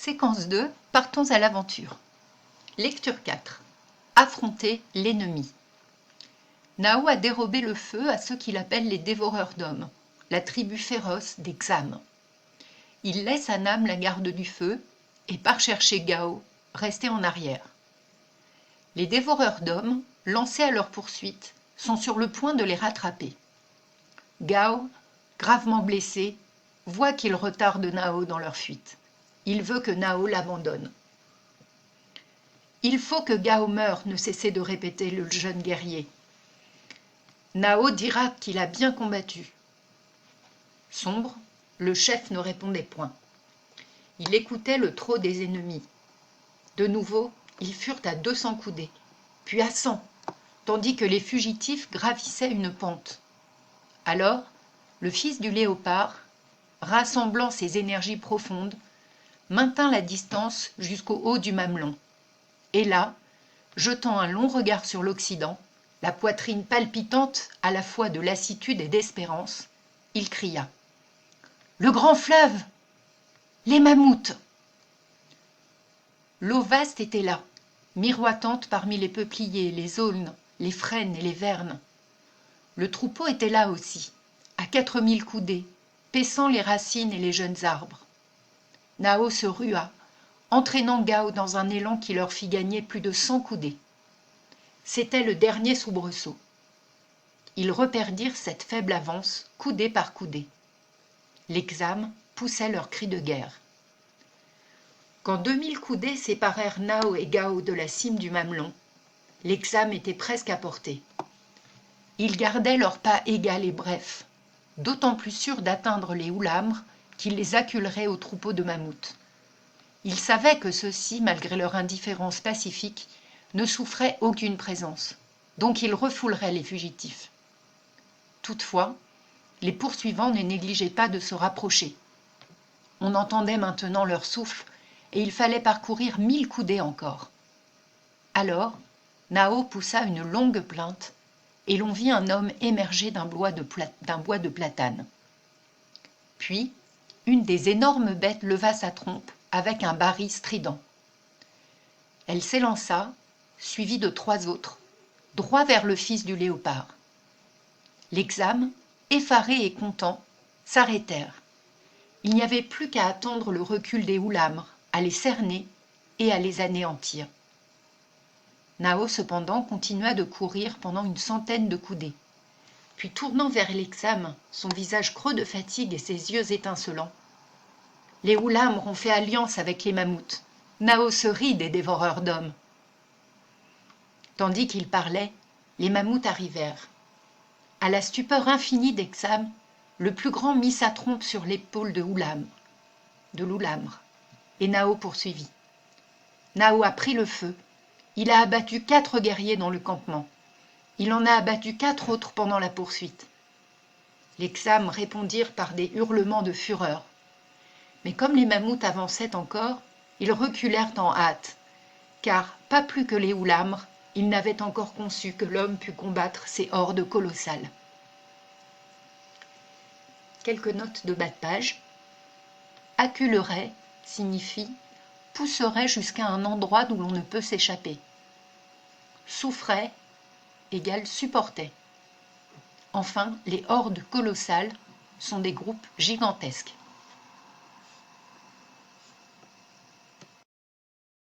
Séquence 2, partons à l'aventure. Lecture 4. Affronter l'ennemi. Nao a dérobé le feu à ceux qu'il appelle les dévoreurs d'hommes, la tribu féroce des Xam. Il laisse à Nam la garde du feu et part chercher Gao, resté en arrière. Les dévoreurs d'hommes, lancés à leur poursuite, sont sur le point de les rattraper. Gao, gravement blessé, voit qu'ils retardent Nao dans leur fuite. Il veut que Nao l'abandonne. Il faut que Gao meure, ne cessait de répéter le jeune guerrier. Nao dira qu'il a bien combattu. Sombre, le chef ne répondait point. Il écoutait le trot des ennemis. De nouveau, ils furent à 200 coudées, puis à 100, tandis que les fugitifs gravissaient une pente. Alors, le fils du léopard, rassemblant ses énergies profondes, maintint la distance jusqu'au haut du mamelon. Et là, jetant un long regard sur l'Occident, la poitrine palpitante à la fois de lassitude et d'espérance, il cria « Le grand fleuve! Les mammouths !» L'eau vaste était là, miroitante parmi les peupliers, les aulnes, les frênes et les vernes. Le troupeau était là aussi, à 4000 coudées, paissant les racines et les jeunes arbres. Nao se rua, entraînant Gao dans un élan qui leur fit gagner plus de 100 coudées. C'était le dernier soubresaut. Ils reperdirent cette faible avance, coudée par coudée. Les Xam poussaient leurs cris de guerre. Quand 2000 coudées séparèrent Nao et Gao de la cime du mamelon, les Xam étaient presque à portée. Ils gardaient leur pas égal et bref, d'autant plus sûrs d'atteindre les Oulamres qu'ils les acculeraient au troupeau de mammouths. Ils savaient que ceux-ci, malgré leur indifférence pacifique, ne souffraient aucune présence, donc ils refouleraient les fugitifs. Toutefois, les poursuivants ne négligeaient pas de se rapprocher. On entendait maintenant leur souffle et il fallait parcourir 1000 coudées encore. Alors, Nao poussa une longue plainte et l'on vit un homme émerger d'un bois de platane. Puis, une des énormes bêtes leva sa trompe avec un bâri strident. Elle s'élança, suivie de 3 autres, droit vers le fils du léopard. Les Xam, effarés et contents, s'arrêtèrent. Il n'y avait plus qu'à attendre le recul des Oulamres, à les cerner et à les anéantir. Nao, cependant, continua de courir pendant une centaine de coudées. Puis, tournant vers les Xam, son visage creux de fatigue et ses yeux étincelants, « Les Oulamres ont fait alliance avec les mammouths. Nao se rit des dévoreurs d'hommes. » Tandis qu'il parlait, les mammouths arrivèrent. À la stupeur infinie des Xam, le plus grand mit sa trompe sur l'épaule de l'Oulamre, et Nao poursuivit. Nao a pris le feu. Il a abattu 4 guerriers dans le campement. Il en a abattu 4 autres pendant la poursuite. Les Xam répondirent par des hurlements de fureur. Mais comme les mammouths avançaient encore, ils reculèrent en hâte, car, pas plus que les Oulamres, ils n'avaient encore conçu que l'homme pût combattre ces hordes colossales. Quelques notes de bas de page. Acculerait signifie pousserait jusqu'à un endroit d'où l'on ne peut s'échapper. Souffrait égale supportait. Enfin, les hordes colossales sont des groupes gigantesques.